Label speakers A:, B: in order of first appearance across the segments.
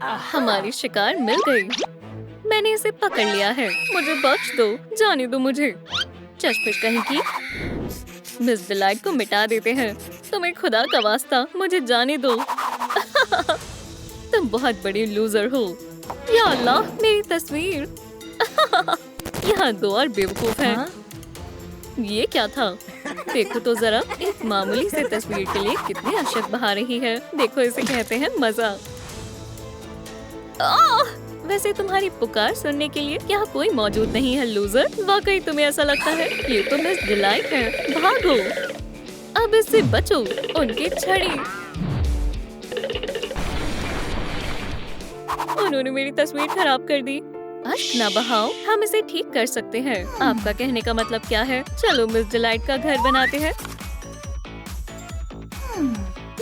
A: हमारी शिकार मिल गई। मैंने इसे पकड़ लिया है। मुझे बख्श दो, जाने दो मुझे। चश्मिश कहीं की। मिस डिलाइट को मिटा देते हैं। तुम्हें खुदा का वास्ता, मुझे जाने दो। तुम बहुत बड़ी लूजर हो। या अल्लाह, मेरी तस्वीर। यहाँ दो और बेवकूफ हैं। ये क्या था? देखो तो जरा, एक मामूली से तस्वीर के लिए कितनी अशक बहा रही है। देखो, इसे कहते हैं मजा। वैसे तुम्हारी पुकार सुनने के लिए यहाँ कोई मौजूद नहीं है लूजर। वाकई तुम्हें ऐसा लगता है? ये तो मिस डिलाइट है। भागो, अब इससे बचो। उनकी छड़ी। उन्होंने मेरी तस्वीर खराब कर दी। अश्क ना बहाओ, हम इसे ठीक कर सकते हैं। आपका कहने का मतलब क्या है? चलो मिस डिलाइट का घर बनाते हैं।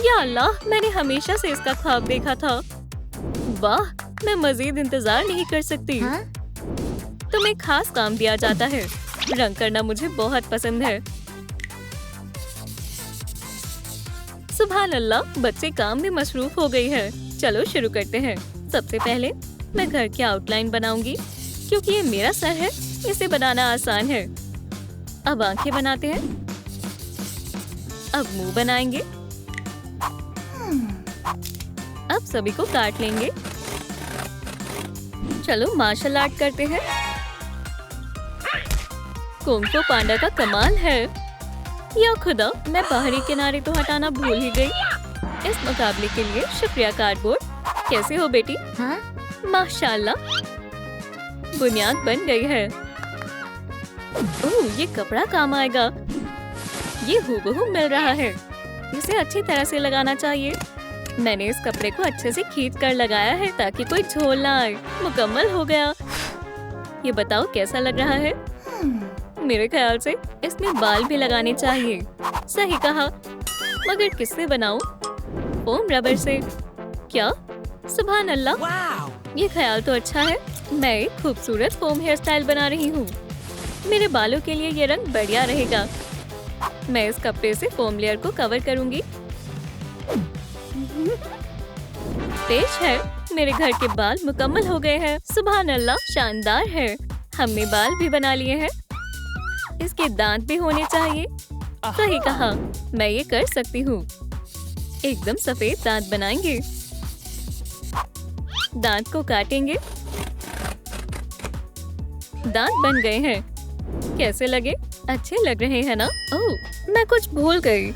A: या अल्लाह, मैंने हमेशा से इसका ख्वाब देखा था। वाह, मैं मजीद इंतजार नहीं कर सकती। तुम्हें खास काम दिया जाता है। रंग करना मुझे बहुत पसंद है। सुभान अल्लाह, बच्चे काम में मसरूफ हो गई है। चलो शुरू करते हैं। सबसे पहले मैं घर की आउटलाइन बनाऊंगी, क्योंकि ये मेरा सर है। इसे बनाना आसान है। अब आंखें बनाते हैं। अब मुंह बनाएंगे। अब सभी को काट लेंगे। चलो मार्शल आर्ट करते हैं। कुंग फू पांडा का कमाल है। या खुदा, मैं बाहरी किनारे तो हटाना भूल ही गई। इस मुकाबले के लिए शुक्रिया कार्डबोर्ड। कैसे हो बेटी? माशाल्लाह, बुनियाद बन गई है। ओह, ये कपड़ा काम आएगा। ये हूबहू मिल रहा है। इसे अच्छी तरह से लगाना चाहिए। मैंने इस कपड़े को अच्छे से खींच कर लगाया है ताकि कोई झोल ना आए। मुकम्मल हो गया। ये बताओ कैसा लग रहा है? मेरे ख्याल से इसमें बाल भी लगाने चाहिए। सही कहा, मगर किससे बनाऊं? फोम रबर से। क्या? सुभान अल्लाह, ये ख्याल तो अच्छा है। मैं एक खूबसूरत फोम हेयर स्टाइल बना रही हूँ। मेरे बालों के लिए ये रंग बढ़िया रहेगा। मैं इस कपड़े से फोम लेयर को कवर करूंगी। पेश है, मेरे घर के बाल मुकम्मल हो गए हैं। सुभान अल्लाह, शानदार है। हमने बाल भी बना लिए हैं। इसके दांत भी होने चाहिए। सही कहा, मैं ये कर सकती हूँ। एकदम सफेद दांत बनाएंगे। दांत को काटेंगे। दांत बन गए हैं। कैसे लगे? अच्छे लग रहे हैं ना? ओह, मैं कुछ भूल गई।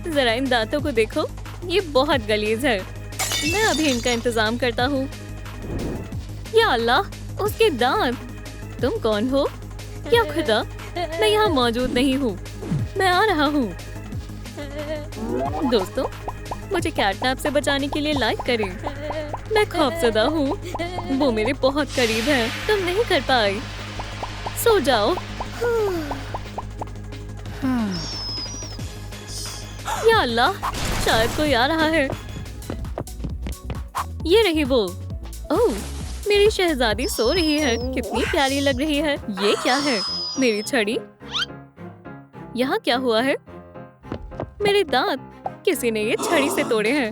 A: जरा इन दांतों को देखो, ये बहुत गलीज है। मैं अभी इनका इंतजाम करता हूँ। या अल्लाह, उसके दांत। तुम कौन हो? या खुदा, मैं यहाँ मौजूद नहीं हूँ। मैं आ रहा हूँ। दोस्तों, मुझे कैटनैप से बचाने के लिए लाइक करें। मैं खौफजदा हूँ। वो मेरे बहुत करीब है। तुम नहीं कर पाए। सो जाओ। या अल्लाह, शायद कोई आ रहा है। ये रही वो। ओह, मेरी शहजादी सो रही है। कितनी प्यारी लग रही है। ये क्या है? मेरी छड़ी। यहाँ क्या हुआ है? मेरे दांत। किसी ने ये छड़ी से तोड़े हैं।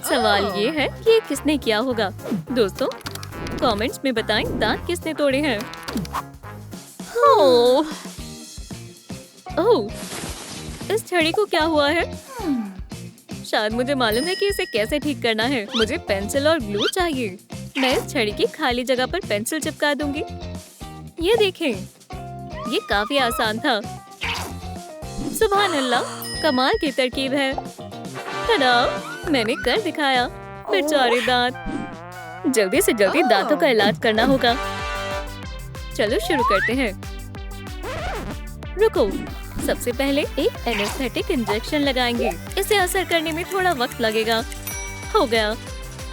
A: सवाल ये है कि ये किसने किया होगा? दोस्तों, कमेंट्स में बताएं दांत किसने तोड़े हैं। ओह, इस छड़ी को क्या हुआ है? शायद मुझे मालूम है कि इसे कैसे ठीक करना है। मुझे पेंसिल और ग्लू चाहिए। मैं इस छड़ी की खाली जगह पर पेंसिल चिपका दूंगी। ये देखें, ये काफी आसान था। सुभान अल्लाह, कमाल की तरकीब है। tada, मैंने कर दिखाया। बेचारे दांत। जल्दी से जल्दी दांतों का इलाज करना होगा। चलो शुरू करते हैं। रुको, सबसे पहले एक एनेस्थेटिक इंजेक्शन लगाएंगे। इसे असर करने में थोड़ा वक्त लगेगा। हो गया।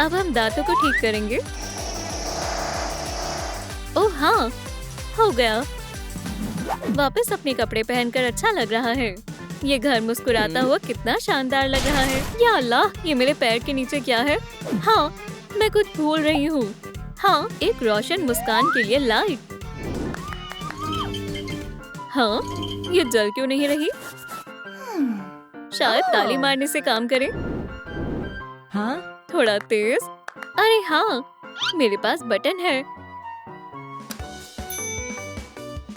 A: अब हम दांतों को ठीक करेंगे। ओह हाँ, हो गया। वापस अपने कपड़े पहनकर अच्छा लग रहा है। ये घर मुस्कुराता हुआ कितना शानदार लग रहा है। या अल्लाह, ये मेरे पैर के नीचे क्या है? हाँ, मैं कुछ भूल रही हूँ। हाँ, एक रोशन मुस्कान के लिए लाइट। हाँ, ये जल क्यों नहीं रही? शायद ताली मारने से काम करे।
B: हाँ?
A: थोड़ा तेज। अरे हाँ, मेरे पास बटन है।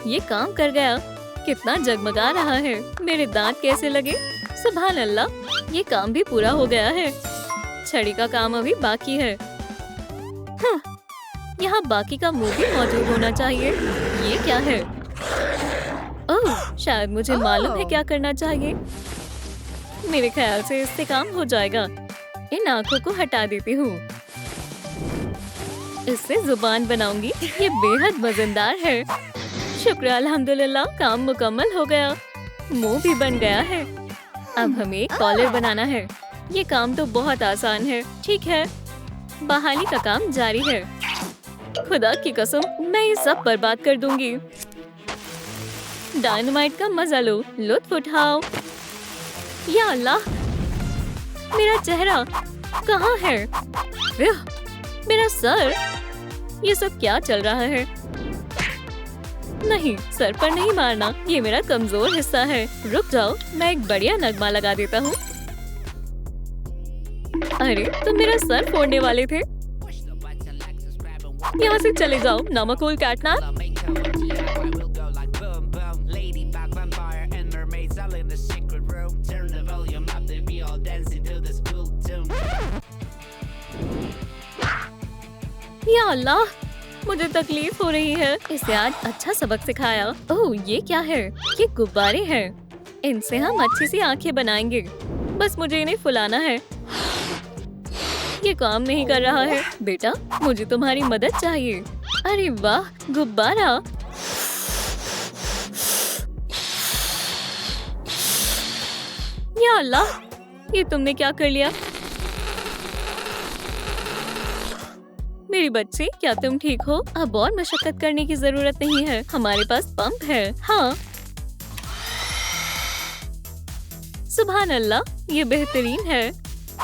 A: ये काम कर गया। कितना जगमगा रहा है। मेरे दांत कैसे लगे? सुभान अल्लाह, ये काम भी पूरा हो गया है। छड़ी का काम अभी बाकी है। यहाँ बाकी का मुंह भी मौजूद होना चाहिए। ये क्या है? ओह, शायद मुझे मालूम है क्या करना चाहिए। मेरे ख्याल से इससे काम हो जाएगा। इन आँखों को हटा देती हूँ। इससे जुबान बनाऊंगी। ये बेहद मजेदार है। शुक्र अल्हम्दुलिल्लाह, काम मुकम्मल हो गया। मुंह भी बन गया है। अब हमें एक कॉलर बनाना है। ये काम तो बहुत आसान है। ठीक है, बहाली का काम जारी है। खुदा की कसम, मैं ये सब बर्बाद कर दूंगी। डायनामाइट का मजा लो, लुत्फ उठाओ। या अल्लाह, मेरा चेहरा कहाँ है? मेरा सर, ये सब क्या चल रहा है? नहीं, सर पर नहीं मारना, ये मेरा कमजोर हिस्सा है। रुक जाओ, मैं एक बढ़िया नगमा लगा देता हूँ। अरे, तुम मेरा सर फोड़ने वाले थे। यहाँ से चले जाओ, नमकूल कैटनैप। या अल्लाह, मुझे तकलीफ हो रही है। इसे आज अच्छा सबक सिखाया। ओह, ये क्या है? ये गुब्बारे हैं। इनसे हम अच्छी सी आंखें बनाएंगे। बस मुझे इन्हें फुलाना है। ये काम नहीं कर रहा है। बेटा, मुझे तुम्हारी मदद चाहिए। अरे वाह, गुब्बारा। या अल्लाह, ये तुमने क्या कर लिया? मेरी बच्ची, क्या तुम ठीक हो? अब और मशक्कत करने की जरूरत नहीं है। हमारे पास पंप है। हाँ, सुभान अल्लाह, ये बेहतरीन है।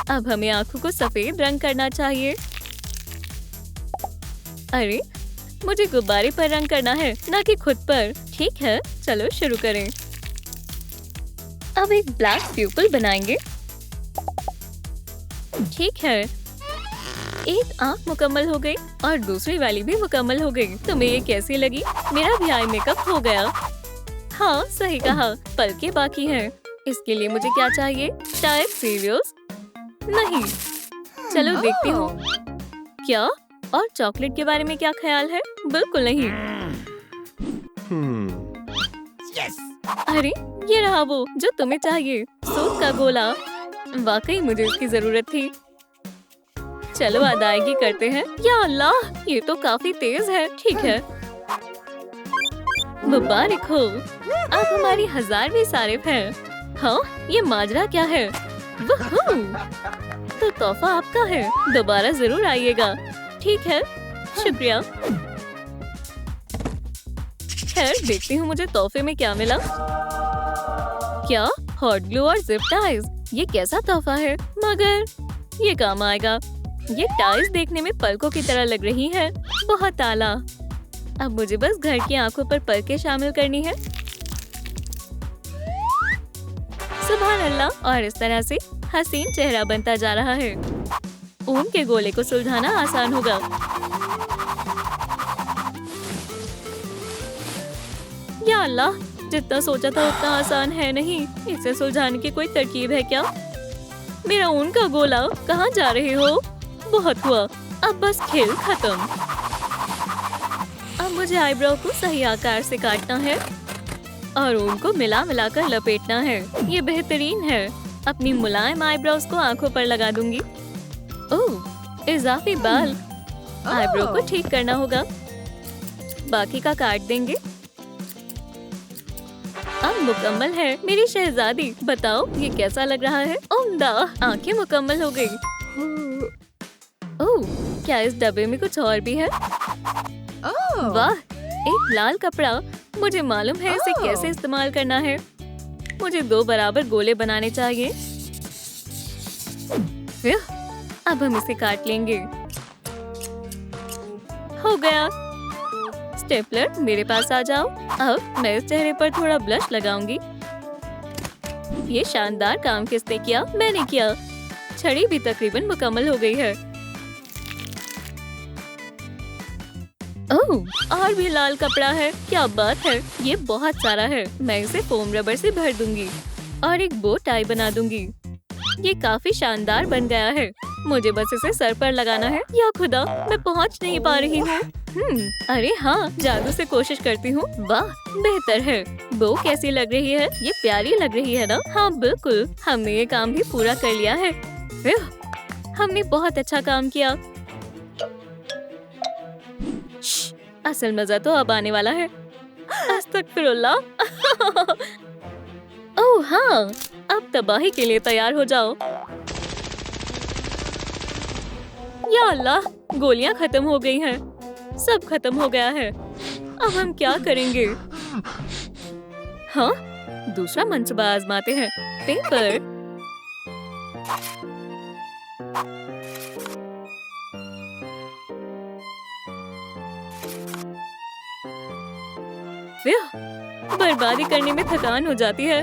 A: अब हमें आंखों को सफेद रंग करना चाहिए। अरे, मुझे गुब्बारे पर रंग करना है, ना कि खुद पर। ठीक है, चलो शुरू करें। अब एक ब्लैक प्यूपल बनाएंगे। ठीक है, एक आंख मुकम्मल हो गई और दूसरी वाली भी मुकम्मल हो गई। तुम्हें ये कैसी लगी? मेरा भी आई मेकअप हो गया। हाँ, सही कहा, पलकें बाकी हैं। इसके लिए मुझे क्या चाहिए? Type serials? नहीं, चलो देखती हूँ। क्या? और चॉकलेट के बारे में क्या ख्याल है? बिल्कुल नहीं। अरे, ये रहा वो जो तुम्हें चाहिए, सूप का गोला। वाकई मुझे इसकी जरूरत थी। चलो अदायगी करते हैं। या अल्लाह, ये तो काफी तेज है। ठीक है, मुबारक हो, अब हमारी 1000वीं सारिफ है। हाँ, ये माजरा क्या है? वहू! तो तोहफा आपका है। दोबारा जरूर आइएगा। ठीक है, शुक्रिया। खैर, देखती हूँ मुझे तोहफे में क्या मिला। क्या? हॉट ग्लू और जिप टाइज। ये कैसा तोहफा है? मगर ये काम आएगा। ये टाइज देखने में पलकों की तरह लग रही है। बहुत आला। अब मुझे बस घर की आंखों पर पलकें शामिल करनी है। सुभान अल्लाह, और इस तरह से हसीन चेहरा बनता जा रहा है। ऊन के गोले को सुलझाना आसान होगा। या अल्लाह, जितना सोचा था उतना आसान है नहीं। इसे सुलझाने की कोई तरकीब है क्या? मेरा ऊन का गोला, कहाँ जा रहे हो? बहुत हुआ, अब बस खेल खत्म। अब मुझे आईब्रो को सही आकार से काटना है और ऊन को मिला मिला कर लपेटना है। ये बेहतरीन है। अपनी मुलायम आईब्रोज को आंखों पर लगा दूंगी। ओह, इजाफी बाल। आईब्रो को ठीक करना होगा। बाकी का काट देंगे। अब मुकम्मल है। मेरी शहजादी, बताओ ये कैसा लग रहा है? उम्दा, आंखें मुकम्मल हो गई। ओह, क्या इस डब्बे में कुछ और भी है? वाह, एक लाल कपड़ा। मुझे मालूम है इसे कैसे इस्तेमाल करना है। मुझे 2 बराबर गोले बनाने चाहिए। अब हम इसे काट लेंगे। हो गया। स्टेपलर, मेरे पास आ जाओ। अब मैं इस चेहरे पर थोड़ा ब्लश लगाऊंगी। ये शानदार काम किसने किया? मैंने किया। छड़ी भी तकरीबन मुकम्मल हो गई है। ओह, और भी लाल कपड़ा है, क्या बात है। ये बहुत सारा है। मैं इसे फोम रबर से भर दूंगी और एक बो टाई बना दूंगी। ये काफी शानदार बन गया है। मुझे बस इसे सर पर लगाना है। या खुदा, मैं पहुंच नहीं पा रही हूँ। अरे हाँ, जादू से कोशिश करती हूँ। वाह, बेहतर है। बो कैसी लग रही है? ये प्यारी लग रही है ना? हाँ बिल्कुल, हमने ये काम भी पूरा कर लिया है। हमने बहुत अच्छा काम किया। असल मजा तो अब आने वाला है। अस्तगफिरुल्लाह। ओह हाँ, अब तबाही के लिए तैयार हो जाओ। या अल्लाह, गोलियां खत्म हो गई हैं। सब खत्म हो गया है। अब हम क्या करेंगे? हाँ, दूसरा मंसूबा आजमाते हैं। पेपर। बर्बादी करने में थकान हो जाती है।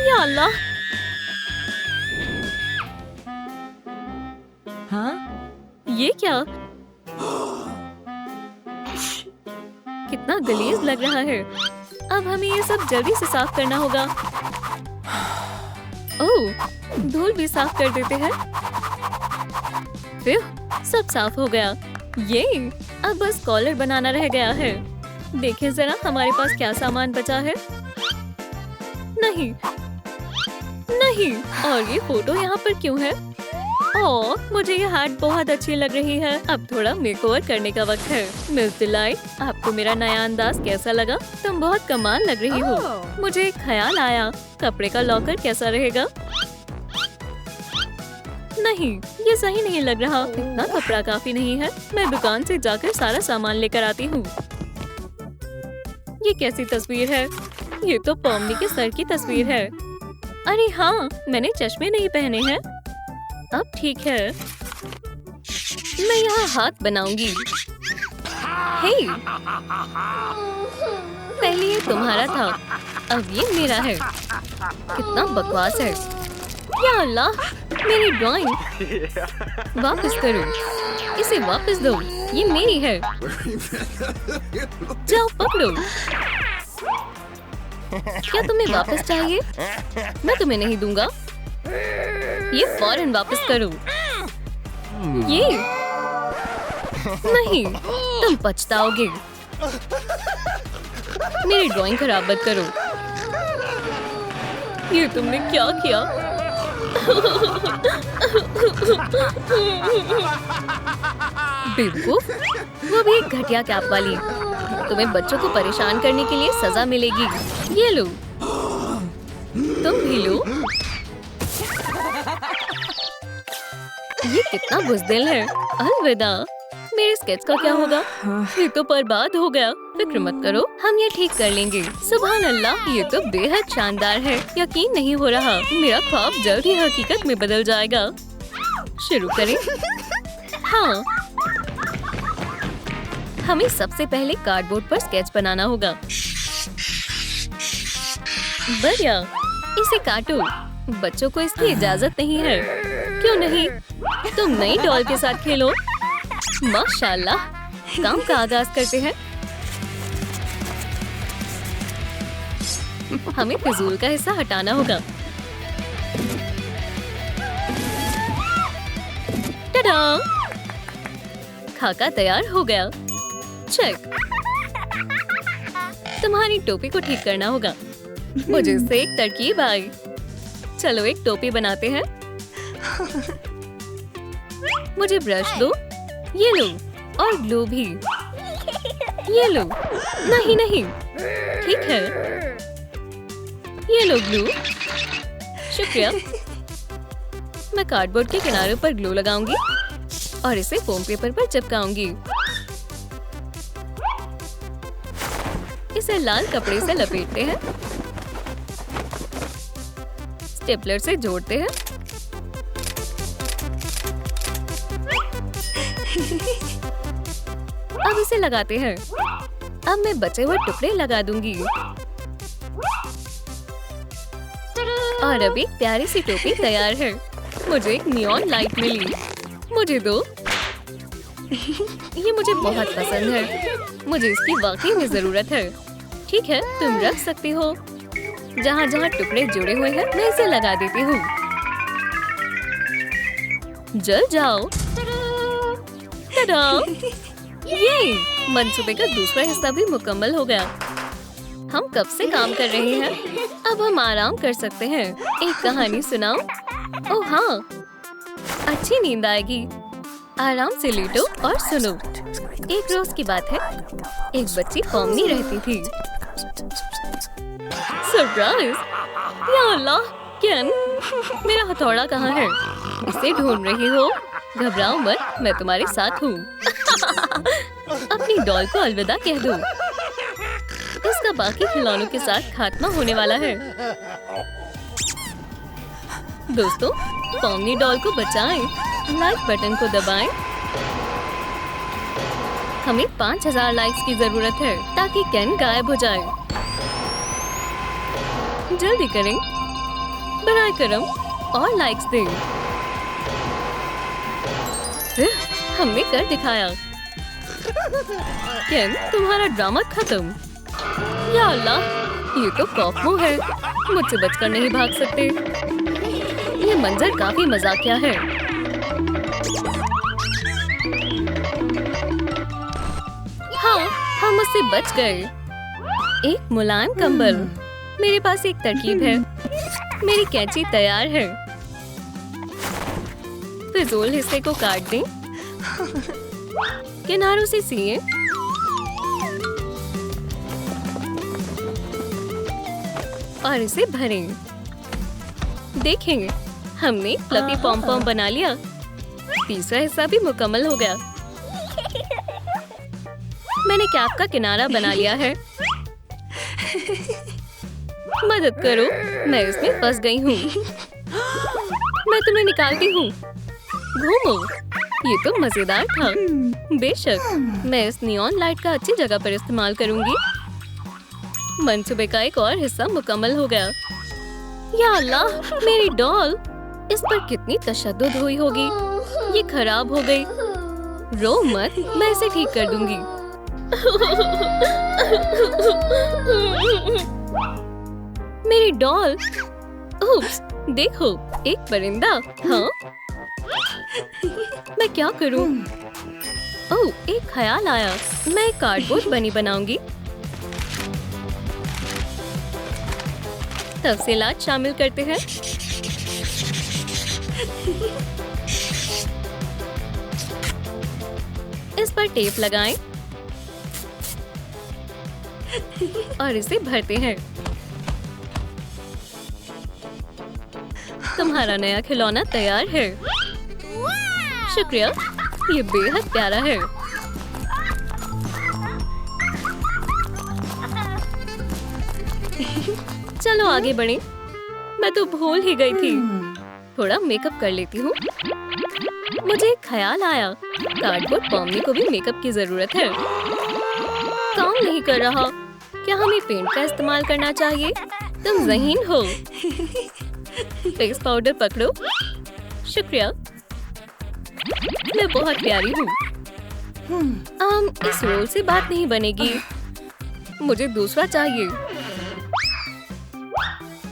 A: या अल्लाह। हाँ, ये क्या? कितना गलीज लग रहा है। अब हमें ये सब जल्दी से साफ करना होगा। ओह, धूल भी साफ कर देते हैं। सब साफ हो गया। ये अब बस कॉलर बनाना रह गया है। देखें जरा हमारे पास क्या सामान बचा है। नहीं नहीं, और ये फोटो यहाँ पर क्यों है? ओह, मुझे ये हैट बहुत अच्छी लग रही है। अब थोड़ा मेकओवर करने का वक्त है। मिस डिलाइट, आपको मेरा नया अंदाज कैसा लगा? तुम बहुत कमाल लग रही हो। मुझे एक ख्याल आया, कपड़े का लॉकर कैसा रहेगा? नहीं, ये सही नहीं लग रहा। इतना कपड़ा काफी नहीं है। मैं दुकान से जाकर सारा सामान लेकर आती हूँ। ये कैसी तस्वीर है? ये तो पॉमनी के सर की तस्वीर है। अरे हाँ, मैंने चश्मे नहीं पहने हैं। अब ठीक है, मैं यहाँ हाथ बनाऊंगी। हे, पहले ये तुम्हारा था, अब ये मेरा है। कितना बकवास है। या अल्लाह, मेरी ड्राइंग। वापस करो, इसे वापस दो। ये मेरी है। जाओ पकड़ो। क्या तुम्हें वापस चाहिए? मैं तुम्हें नहीं दूंगा। ये फौरन वापस करो। ये नहीं, तुम पछताओगे। मेरी ड्राइंग खराब मत करो। ये तुमने क्या किया? बेवकूफ, वो भी एक घटिया कैप वाली। तुम्हें बच्चों को परेशान करने के लिए सजा मिलेगी। ये लो, तुम भी लो। ये कितना बुज़दिल है। अलविदा। मेरे स्केच का क्या होगा? ये तो बर्बाद हो गया। फिक्र मत करो, हम ये ठीक कर लेंगे। सुभान अल्लाह, ये तो बेहद शानदार है। यकीन नहीं हो रहा, मेरा ख्वाब जल्द ही हकीकत में बदल जाएगा। शुरू करें? हाँ, हमें सबसे पहले कार्डबोर्ड पर स्केच बनाना होगा। बढ़िया, इसे काटो। बच्चों को इसकी इजाजत नहीं है। क्यों नहीं? तुम नई डॉल के साथ खेलो। माशाल्लाह, काम का आगाज करते हैं। हमें फिजूल का हिस्सा हटाना होगा। टडा! खाका तैयार हो गया। चेक। तुम्हारी टोपी को ठीक करना होगा। मुझे इससे एक तरकीब आई। चलो एक टोपी बनाते हैं। मुझे ब्रश दो। ये लो, और ग्लू भी। ये लो। नहीं नहीं, ठीक है। ये लो ग्लू। शुक्रिया। मैं कार्डबोर्ड के किनारों पर ग्लू लगाऊंगी और इसे फोम पेपर पर चिपकाऊंगी। इसे लाल कपड़े से लपेटते हैं। स्टेपलर से जोड़ते हैं। अब इसे लगाते हैं। अब मैं बचे हुए टुकड़े लगा दूंगी। और अब एक प्यारी सी टोपी तैयार है। मुझे एक नियॉन लाइट मिली। मुझे दो। ये मुझे बहुत पसंद है। मुझे इसकी वाकई में जरूरत है। ठीक है, तुम रख सकती हो। जहाँ जहाँ टुकड़े जुड़े हुए हैं मैं इसे लगा देती हूँ। जल जाओ। टडा! ये मंसूबे का दूसरा हिस्सा भी मुकम्मल हो गया। हम कब से काम कर रहे हैं, अब हम आराम कर सकते हैं। एक कहानी सुनाओ। ओह हाँ, अच्छी नींद आएगी। आराम से लेटो और सुनो। एक रोज की बात है, एक बच्ची पोमनी रहती थी। सरप्राइज! या अल्लाह, केन, मेरा हथौड़ा कहाँ है? इसे ढूंढ रही हो? घबराओ मत, मैं तुम्हारे साथ हूँ। अपनी डॉल को अलविदा कह दो। इसका बाकी खिलौनों के साथ खात्मा होने वाला है। दोस्तों, पोमनी डॉल को बचाएं। लाइक बटन को दबाएं। हमें 5000 लाइक्स की जरूरत है ताकि केन गायब हो जाए। जल्दी करें, बराए करम और लाइक्स दें। हमने कर दिखाया। केन, तुम्हारा ड्रामा खत्म। या अल्लाह, ये तो कॉफमो है। मुझसे बचकर नहीं भाग सकते। ये मंजर काफी मजाकिया है। हाँ, हम उससे बच गए। एक मुलायम कंबल। मेरे पास एक तरकीब है। मेरी कैंची तैयार है। फिजूल हिस्से को काट दें। किनारों से सिए। और इसे भरें। देखेंगे, हमने फ्लफी पॉम पॉम बना लिया। तीसरा हिस्सा भी मुकम्मल हो गया। मैंने कैप का किनारा बना लिया है। मदद करो, मैं इसमें फंस गई हूँ। मैं तुम्हें निकालती हूँ। घूमो। ये तो मजेदार था। बेशक, मैं इस नियॉन लाइट का अच्छी जगह पर इस्तेमाल करूंगी। मंसूबे का एक और हिस्सा मुकम्मल हो गया। या अल्लाह, मेरी डॉल! इस पर कितनी तशद्दुद हुई होगी। ये खराब हो गई। रो मत, मैं इसे ठीक कर दूंगी। मेरी डॉल! उप्स, देखो, एक परिंदा। हाँ, मैं क्या करूं? ओह, एक ख्याल आया। मैं एक कार्डबोर्ड बनी बनाऊंगी। तफसीलात शामिल करते हैं। इस पर टेप लगाएं और इसे भरते हैं। तुम्हारा नया खिलौना तैयार है। शुक्रिया, ये बेहद प्यारा है। चलो आगे बढ़ें। मैं तो भूल ही गई थी। थोड़ा मेकअप कर लेती हूँ। मुझे एक ख्याल आया। कार्डबोर्ड पोमनी को भी मेकअप की जरूरत है। काम नहीं कर रहा। क्या हमें पेंट का इस्तेमाल करना चाहिए? तुम ज़हीन हो। फेस पाउडर पकड़ो। शुक्रिया, मैं बहुत प्यारी हूँ। इस रोल से बात नहीं बनेगी। मुझे दूसरा चाहिए।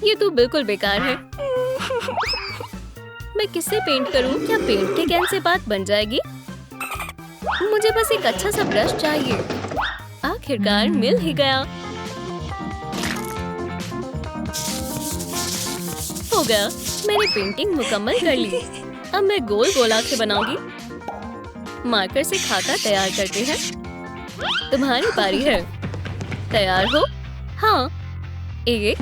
A: ये तो बिल्कुल बेकार है। मैं किससे पेंट करूं? क्या पेंट के कैन से बात बन जाएगी? मुझे बस एक अच्छा सा ब्रश चाहिए। आखिरकार मिल ही गया। हो गया, मैंने पेंटिंग मुकम्मल कर ली। अब मैं गोल गोल आंखें बनाऊंगी। मार्कर से खाका तैयार करते हैं। तुम्हारी बारी है। तैयार हो? हाँ, एक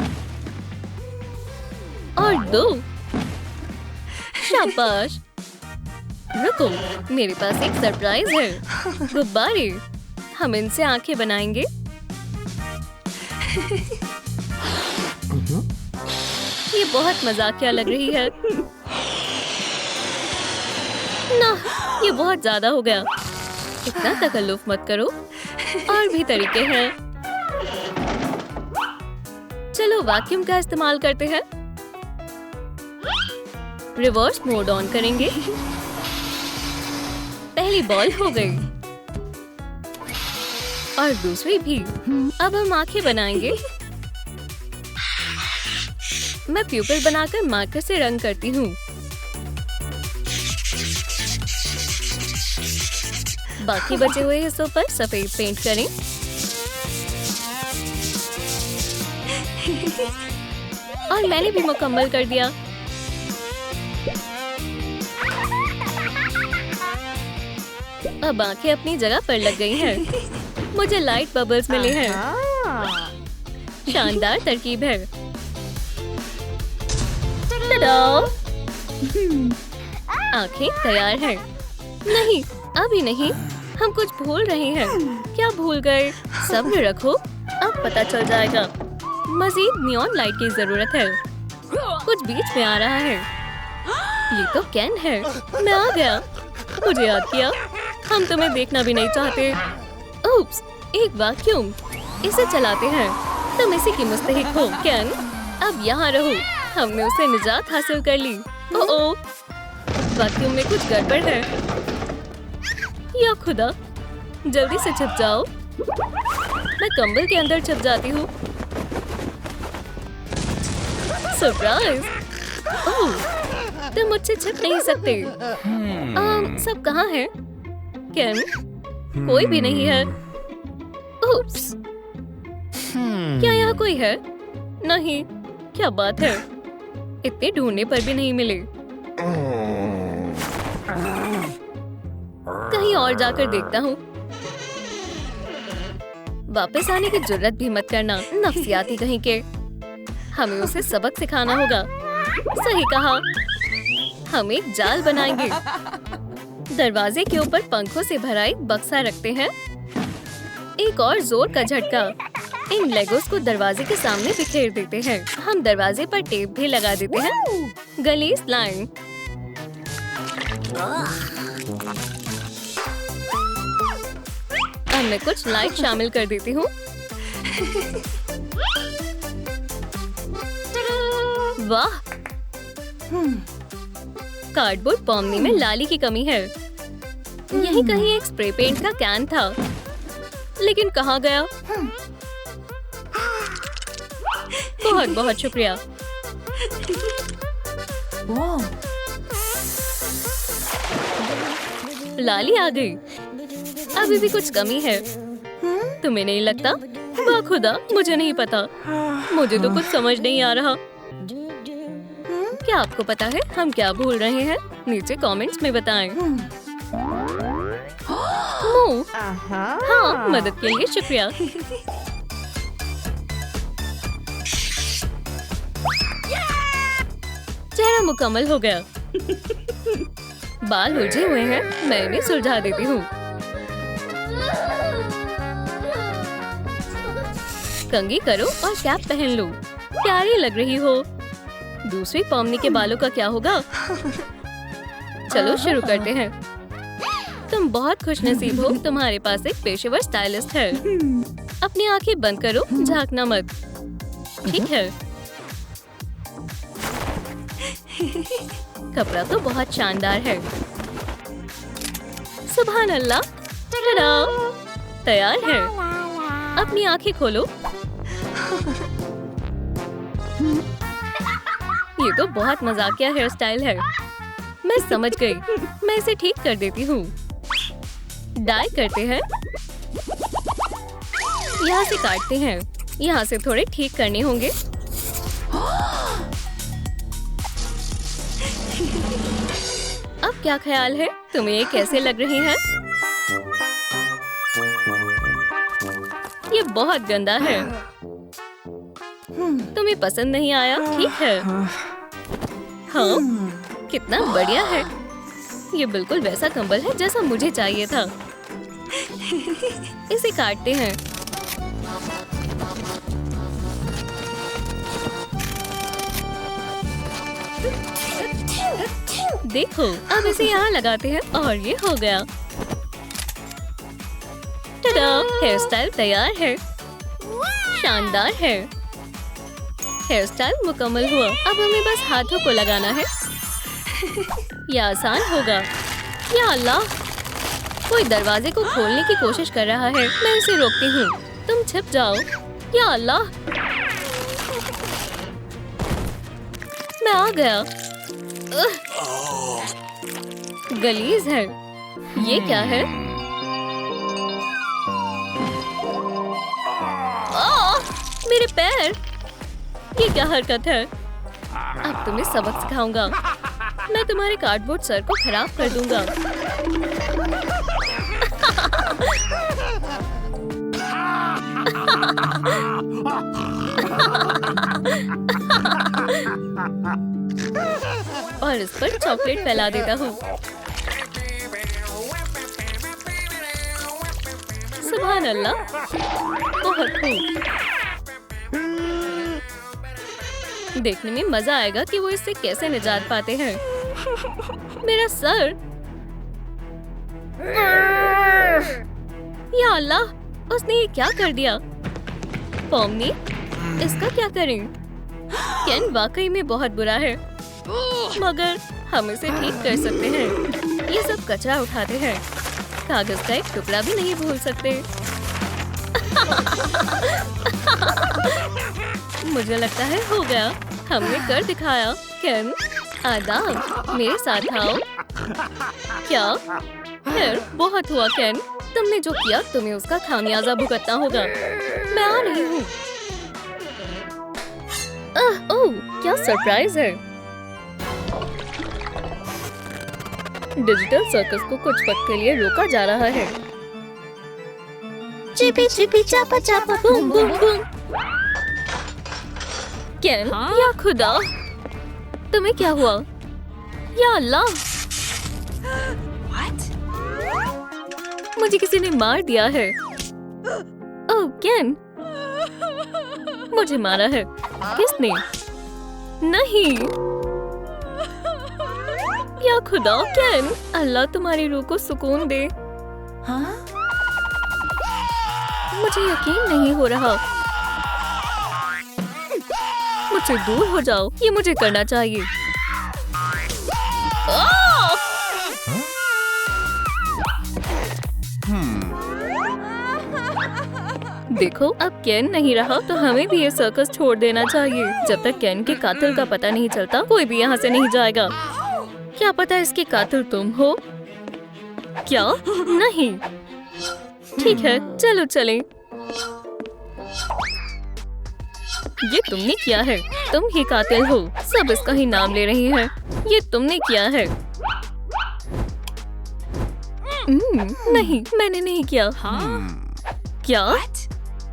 A: और दो। शाबाश। रुको, मेरे पास एक सरप्राइज है। गुब्बारे। हम इनसे आंखें बनाएंगे। ये बहुत मजाकिया लग रही है। ना, ये बहुत ज्यादा हो गया। इतना तकल्लुफ मत करो। और भी तरीके हैं। चलो वैक्यूम का इस्तेमाल करते हैं। रिवर्स मोड ऑन करेंगे। पहली बॉल हो गई और दूसरी भी। अब हम आंखें बनाएंगे। मैं प्यूपिल बनाकर मार्कर से रंग करती हूँ। बाकी बचे हुए हिस्सों पर सफेद पेंट करें। और मैंने भी मुकम्मल कर दिया। अब आंखें अपनी जगह पर लग गई हैं। मुझे लाइट बबल्स मिले हैं। शानदार तरकीब है। आंखें तैयार हैं। नहीं, अभी नहीं। हम कुछ भूल रहे हैं। क्या भूल गए? सब्र रखो, अब पता चल जाएगा। मजीद नियॉन लाइट की जरूरत है। कुछ बीच में आ रहा है। ये तो कैन है। मैं आ गया। मुझे याद किया। हम तुम्हें देखना भी नहीं चाहते। उप्स, एक वैक्यूम। इसे चलाते हैं। तुम इसी की मुस्तहिक हो, कैन। अब यहाँ रहो। हमने उसे निजात हासिल कर ली। ओह, वैक्यूम में कुछ गड़बड़ है। या खुदा, जल्दी से छिप जाओ। मैं कंबल के अंदर छिप जाती हूँ। सरप्राइज! ओह, तुम मुझसे छिप नहीं सकते। सब कहाँ है? कैन, कोई भी नहीं है। उप्स, क्या यहाँ कोई है? नहीं, क्या बात है? इतने ढूंढने पर भी नहीं मिले। कहीं और जाकर देखता हूँ। वापस आने की जुर्रत भी मत करना, नफसियाती कहीं के। हमें उसे सबक सिखाना होगा। सही कहा। हम एक जाल बनाएंगे। दरवाजे के ऊपर पंखों से भरा एक बक्सा रखते हैं। एक और जोर का झटका। इन लेगोस को दरवाजे के सामने बिखेर देते हैं। हम दरवाजे पर टेप भी लगा देते हैं। गलीस लाइन। अब मैं कुछ लाइट शामिल कर देती हूँ। वाह! कार्डबोर्ड पॉमनी में लाली की कमी है। यहीं कहीं एक स्प्रे पेंट का कैन था, लेकिन कहाँ गया? बहुत बहुत शुक्रिया। लाली आ गई। अभी भी कुछ कमी है। तुम्हें नहीं लगता? वाह खुदा, मुझे नहीं पता। मुझे तो कुछ समझ नहीं आ रहा। क्या आपको पता है हम क्या भूल रहे हैं? नीचे कमेंट्स में बताएं। मुंह। हाँ, मदद के लिए शुक्रिया। चेहरा मुकम्मल हो गया। बाल उलझे हुए हैं, मैं इन्हें सुलझा देती हूँ। कंघी करो और कैप पहन लो। प्यारी लग रही हो। दूसरी पॉमनी के बालों का क्या होगा? चलो शुरू करते हैं। तुम बहुत खुशनसीब हो, तुम्हारे पास एक पेशेवर स्टाइलिस्ट है। अपनी आंखें बंद करो, झांकना मत। ठीक है। कपड़ा तो बहुत शानदार है। सुभान अल्लाह, तैयार है। अपनी आंखें खोलो। ये तो बहुत मजाकिया हेयर स्टाइल है। मैं समझ गई। मैं इसे ठीक कर देती हूँ। डाई करते हैं। यहाँ से काटते हैं। यहाँ से थोड़े ठीक करने होंगे। अब क्या ख्याल है? तुम्हें ये कैसे लग रही है? ये बहुत गंदा है। तुम्हें पसंद नहीं आया? ठीक है। हाँ, कितना बढ़िया है। ये बिल्कुल वैसा कंबल है जैसा मुझे चाहिए था। इसे काटते हैं। देखो, अब इसे यहाँ लगाते हैं और ये हो गया। टडा! हेयर स्टाइल तैयार है। शानदार है। हेयर स्टाइल मुकम्मल हुआ। अब हमें बस हाथों को लगाना है। ये आसान होगा। या अल्लाह, कोई दरवाजे को खोलने की कोशिश कर रहा है। मैं इसे रोकती हूँ। तुम छिप जाओ। या अल्लाह, मैं आ गया। गलीज है। ये क्या है? मेरे पैर! ये क्या हरकत है? अब तुम्हें सबक सिखाऊंगा। मैं तुम्हारे कार्डबोर्ड सर को खराब कर दूंगा। और इस पर चॉकलेट फैला देता हूँ। सुभान अल्लाह, बहुत खूब। देखने में मजा आएगा कि वो इससे कैसे निजात पाते हैं। मेरा सर! या अल्लाह, उसने ये क्या कर दिया? पॉमनी, इसका क्या करें? केन वाकई में बहुत बुरा है, मगर हम इसे ठीक कर सकते हैं। ये सब कचरा उठाते हैं। कागज का एक टुकड़ा भी नहीं भूल सकते। मुझे लगता है हो गया। हमने कर दिखाया। केन, आदाब, मेरे साथ आओ। क्या? फिर बहुत हुआ केन। तुमने जो किया तुम्हें उसका खामियाजा भुगतना होगा। मैं आ रही हूँ। ओह, क्या सरप्राइज है। डिजिटल सर्कस को कुछ वक्त के लिए रोका जा रहा है। चिपी चिपी चापा चापा बूम बूम बूम। केन, या खुदा, तुम्हें क्या हुआ? या अल्लाह, मुझे किसी ने मार दिया है। ओह केन, मुझे मारा है। किसने? नहीं। या खुदा केन, अल्लाह तुम्हारी रूह को सुकून दे। हाँ? मुझे यकीन नहीं हो रहा। मुझसे दूर हो जाओ। ये मुझे करना चाहिए। देखो, अब केन नहीं रहा तो हमें भी ये सर्कस छोड़ देना चाहिए। जब तक केन के कातिल का पता नहीं चलता कोई भी यहाँ से नहीं जाएगा। क्या पता इसके कातिल तुम हो? क्या? नहीं। ठीक है, चलो चलें। ये तुमने किया है। तुम ही कातिल हो। सब इसका ही नाम ले रहे हैं। ये तुमने किया है। नहीं, मैंने नहीं किया। क्या?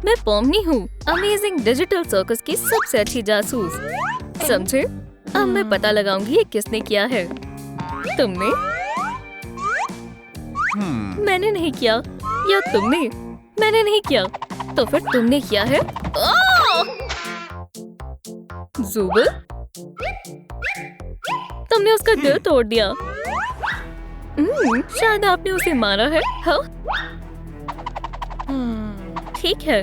A: मैं पॉमनी हूँ, अमेजिंग डिजिटल सर्कस की सबसे अच्छी जासूस। समझे? अब मैं पता लगाऊंगी ये किसने किया है। तुमने? मैंने नहीं किया। या तुमने? मैंने नहीं किया। तो फिर तुमने किया है। ज़ुबैर, तुमने उसका दिल तोड़ दिया। शायद आपने उसे मारा है। हाँ? ठीक है।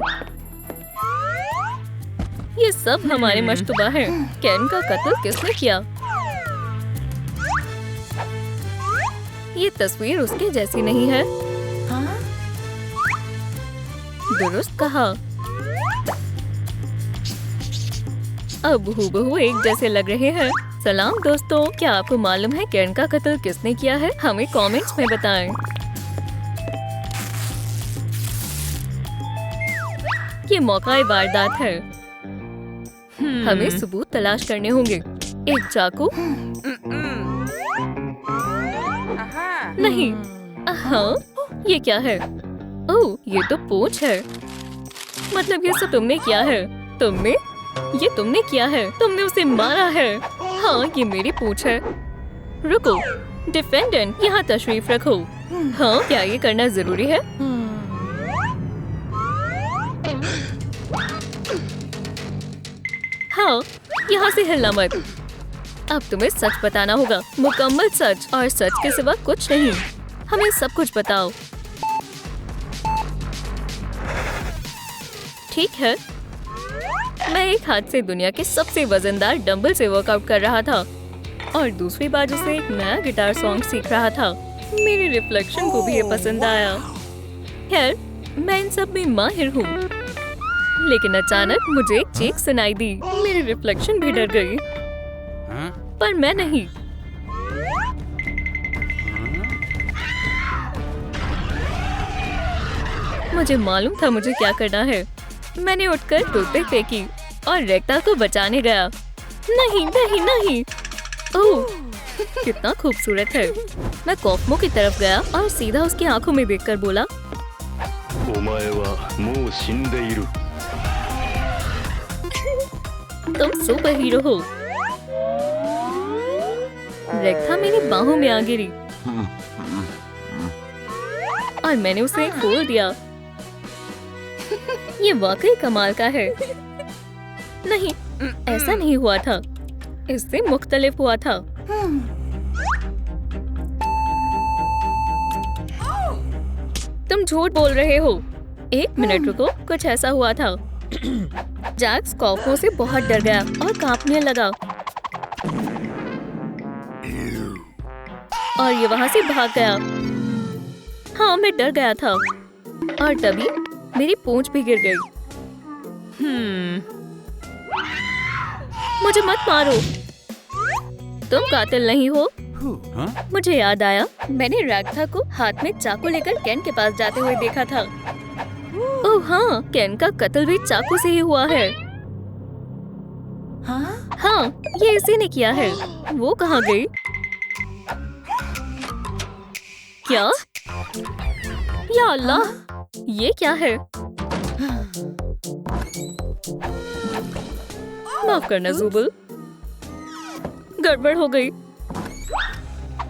A: ये सब हमारे मशतबा है। केन का कत्ल किसने किया? ये तस्वीर उसके जैसी नहीं है। हाँ? दुरुस्त कहा। अब हूबहू एक जैसे लग रहे हैं। सलाम दोस्तों, क्या आपको मालूम है केन का कत्ल किसने किया है? हमें कमेंट्स में बताएं। ये मौका वारदात है। हमें सबूत तलाश करने होंगे। एक चाकू? नहीं। हाँ, ये क्या है? ओह, ये तो पूंछ है। मतलब ये सब तुमने किया है। तुमने? ये तुमने किया है। तुमने उसे मारा है। हाँ, ये मेरी पूंछ है। रुको, डिफेंडेंट, यहाँ तशरीफ रखो। हाँ, क्या ये करना जरूरी है? हाँ, यहाँ से हिलना मत। अब तुम्हें सच बताना होगा, मुकम्मल सच, और सच के सिवा कुछ नहीं। हमें सब कुछ बताओ। ठीक है। मैं एक हाथ से दुनिया के सबसे वजनदार डंबल से वर्कआउट कर रहा था और दूसरी बाजू से एक नया गिटार सॉन्ग सीख रहा था। मेरे रिफ्लेक्शन को भी ये पसंद आया। खैर, मैं इन सब में माहिर हूँ। लेकिन अचानक मुझे एक चीख सुनाई दी। मेरी रिफ्लेक्शन भी डर गई, पर मैं नहीं। मुझे मालूम था मुझे क्या करना है। मैंने उठकर टूथपिक फेंकी और रेक्टा को बचाने गया। नहीं नहीं नहीं। ओह, कितना खूबसूरत है। मैं कॉफमो की तरफ गया और सीधा उसकी आंखों में देखकर बोला, तुम सुपर हीरो हो। रेक्टा मेरी बाहों में आ गिरी और मैंने उसे खोल दिया। ये वाकई कमाल का है। नहीं, ऐसा नहीं हुआ था। इससे मुख्तलिफ हुआ था। तुम झूठ बोल रहे हो। एक मिनट रुको, कुछ ऐसा हुआ था। जैक्स कॉफों से बहुत डर गया और कांपने लगा और ये वहां से भाग गया। हाँ, मैं डर गया था और तभी मेरी पूंछ भी गिर गई। मुझे मत मारो। तुम कातिल नहीं हो। मुझे याद आया, मैंने रेक्टा को हाथ में चाकू लेकर केन के पास जाते हुए देखा था। ओह हाँ, केन का कत्ल भी चाकू से ही हुआ है। हाँ, ये इसी ने किया है। वो कहाँ गई? क्या? या अल्लाह, ये क्या है? माफ करना ज़ुबुल, गड़बड़ हो गई।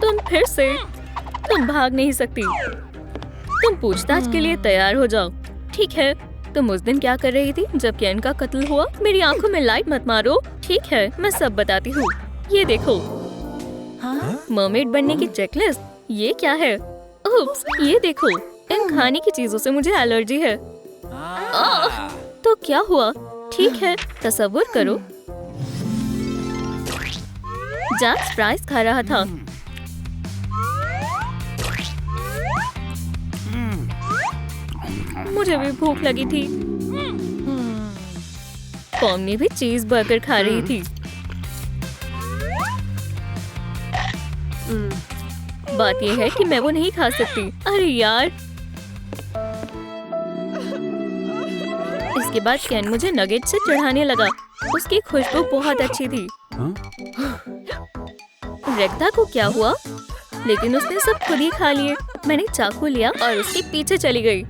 A: तुम फिर से, तुम भाग नहीं सकती। तुम पूछताछ के लिए तैयार हो जाओ। ठीक है, तुम उस दिन क्या कर रही थी जब केन का कत्ल हुआ? मेरी आंखों में लाइट मत मारो। ठीक है, मैं सब बताती हूँ। ये देखो, मरमेड बनने की चेकलिस्ट। ये क्या है? उप्स, ये देखो, इन खाने की चीजों से मुझे एलर्जी है। तो क्या हुआ? ठीक है, तसव्वुर करो, जैक्स फ्राइज खा रहा था। मुझे भी भूख लगी थी। पॉम भी चीज बर्गर खा रही थी। बात यह है कि मैं वो नहीं खा सकती। अरे यार। इसके बाद केन मुझे नगेट से चढ़ाने लगा। उसकी खुशबू बहुत अच्छी थी। रेक्टा को क्या हुआ? लेकिन उसने सब खुद ही खा लिए। मैंने चाकू लिया और उसके पीछे चली गई।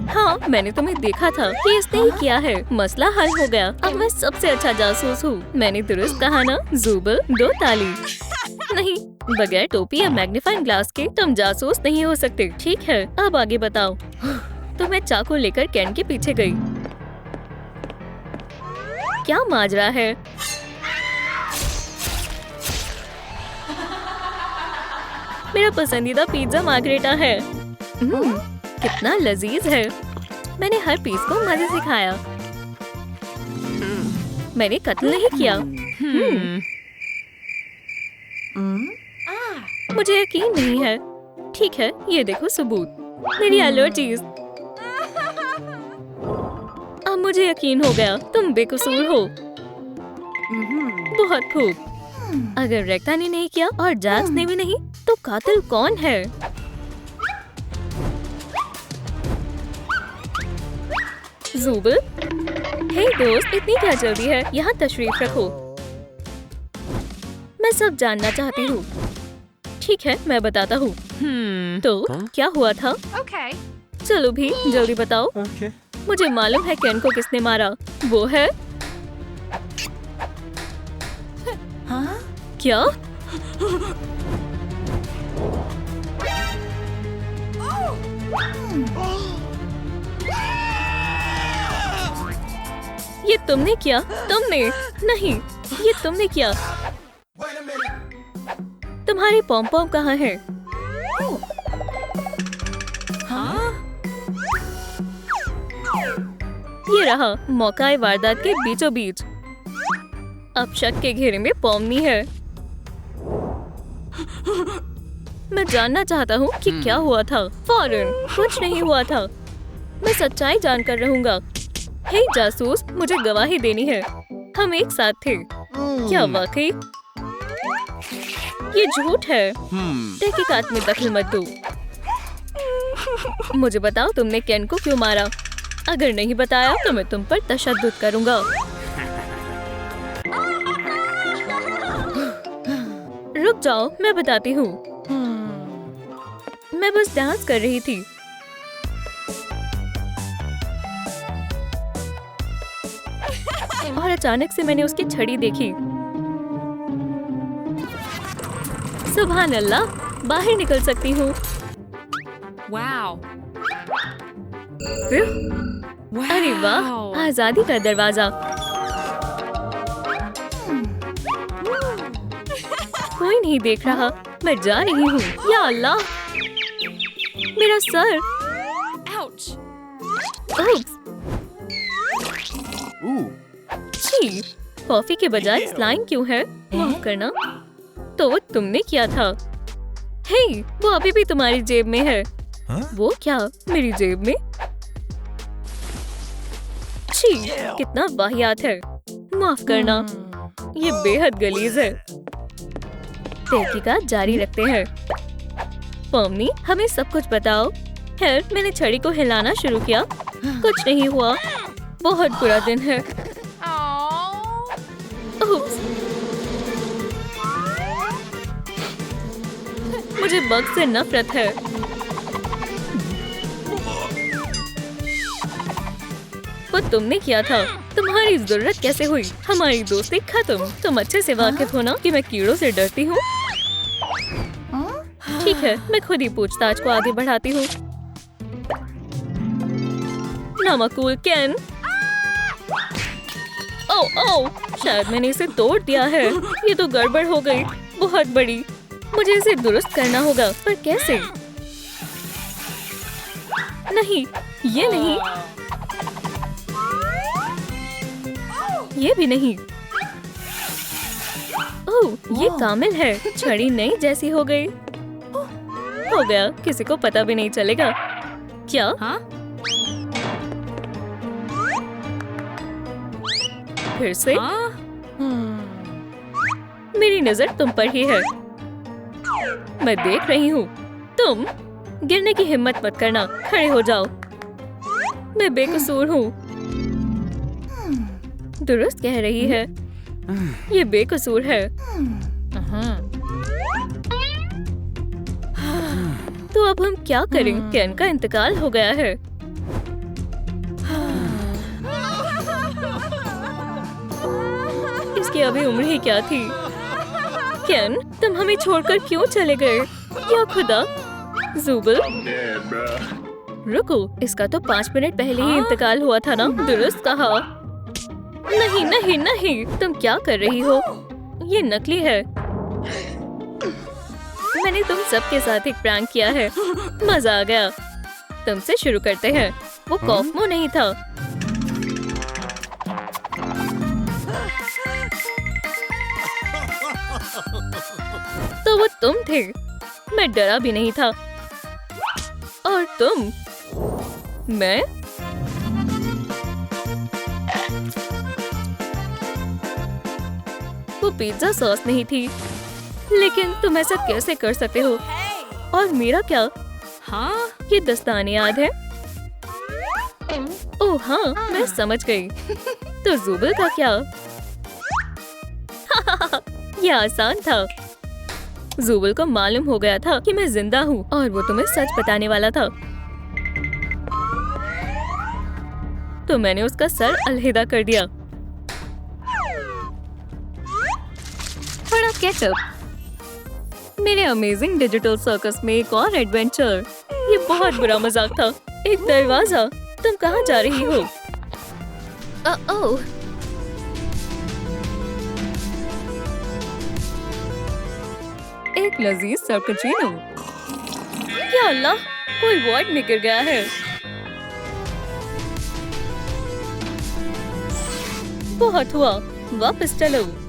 A: हाँ, मैंने तुम्हें देखा था कि इसने ही किया है। मसला हल हो गया। अब मैं सबसे अच्छा जासूस हूँ। मैंने दुरुस्त कहा ना ज़ुबुल, 2 ताली। नहीं, बगैर टोपी या मैग्नीफाइंग ग्लास के तुम जासूस नहीं हो सकते। ठीक है, अब आगे बताओ। तो मैं चाकू लेकर केन के पीछे गई। क्या माजरा है? मेरा पसंदीदा पिज्जा मार्गरेटा है। कितना लजीज है। मैंने हर पीस को मजे से खाया। मैंने कत्ल नहीं किया। मुझे यकीन नहीं है। ठीक है, ये देखो सबूत। मेरी एलर्जीज। अब मुझे यकीन हो गया, तुम बेकसूर हो। बहुत खूब। अगर रेक्टा ने नहीं किया और जैक्स ने भी नहीं, तो कातिल कौन है? ज़ुबुल, हे दोस्त, इतनी क्या जल्दी है? यहाँ तशरीफ रखो। मैं सब जानना चाहती हूँ। ठीक है, मैं बताता हूँ। तो क्या हुआ था? चलो भी जल्दी बताओ। मुझे मालूम है केन को किसने मारा। वो है क्या? ये तुमने किया? तुमने नहीं, ये तुमने किया। तुम्हारी पॉम पॉम कहाँ है? ये रहा मौका है वारदात के बीचों बीच। अब शक के घेरे में पॉमनी है। मैं जानना चाहता हूँ कि क्या हुआ था। फौरन कुछ नहीं हुआ था। मैं सच्चाई जानकर रहूंगा। हे जासूस, मुझे गवाही देनी है। हम एक साथ थे। क्या वाकई? ये झूठ है। तहकीकात में दखल मत दो। मुझे बताओ तुमने केन को क्यों मारा? अगर नहीं बताया तो मैं तुम पर तशद्दुद करूंगा। रुक जाओ, मैं बताती हूँ। मैं बस डांस कर रही थी। और अचानक से मैंने उसकी छड़ी देखी। सुभान अल्लाह, बाहर निकल सकती हूँ। अरे वाह, आजादी का दरवाजा। कोई नहीं देख रहा। मैं जा रही हूँ। या अल्लाह, मेरा सर। छी, कॉफी के बजाय स्लाइम क्यों है? माफ करना। तो वो तुमने किया था। हे, वो अभी भी तुम्हारी जेब में है। वो क्या, मेरी जेब में? छी, कितना वाहियात है। माफ करना, ये बेहद गलीज है। तहकीकात जारी रखते हैं। पॉमनी, हमें सब कुछ बताओ। खैर, मैंने छड़ी को हिलाना शुरू किया। कुछ नहीं हुआ। बहुत बुरा दिन है। मुझे बग से नफरत है। वो तुमने किया था। तुम्हारी जरूरत कैसे हुई? हमारी दोस्ती खत्म। तुम अच्छे से वाकिफ हो ना कि मैं कीड़ों से डरती हूँ। ठीक है, मैं खुद ही पूछताछ को आगे बढ़ाती हूँ। नामकूल केन। ओह, शायद मैंने इसे तोड़ दिया है। ये तो गड़बड़ हो गई, बहुत बड़ी। मुझे इसे दुरुस्त करना होगा, पर कैसे? नहीं, ये नहीं, ये भी नहीं। ओह, ये कामिल है। छड़ी नई जैसी हो गई। हो गया, किसी को पता भी नहीं चलेगा। क्या? फिर से? मेरी नजर तुम पर ही है। मैं देख रही हूँ। तुम गिरने की हिम्मत मत करना। खड़े हो जाओ। मैं बेकसूर हूँ। दुरुस्त कह रही है। ये बेकसूर है। तो अब हम क्या करें? केन का इंतकाल हो गया है। इसकी अभी उम्र ही क्या थी? केन, तुम हमें छोड़कर क्यों चले गए? या खुदा। ज़ुबल, रुको, इसका तो 5 मिनट पहले ही इंतकाल हुआ था ना। दुरुस्त कहा। नहीं नहीं नहीं, तुम क्या कर रही हो? ये नकली है। मैंने तुम सबके साथ एक प्रैंक किया है। मजा आ गया। तुमसे शुरू करते हैं। वो कॉफमो नहीं था। तो वो तुम थे। मैं डरा भी नहीं था। और तुम? मैं? वो पिज्जा सॉस नहीं थी। लेकिन तुम ऐसा कैसे कर सकते हो? और मेरा क्या? हाँ, ये दस्ताने याद है? ओह हाँ, मैं समझ गई। तो ज़ुबल का क्या? ये आसान था। ज़ुबल को मालूम हो गया था कि मैं जिंदा हूँ और वो तुम्हें सच बताने वाला था। तो मैंने उसका सर अलहिदा कर दिया। थोड़ा केचप। मेरे अमेजिंग डिजिटल सर्कस में एक और एडवेंचर। ये बहुत बुरा मजाक था। एक दरवाजा। तुम कहाँ जा रही हो? ओह, एक लजीज सर्कचिनो। क्या अल्लाह, कोई वॉइड में गिर गया है। बहुत हुआ, वापस चलो।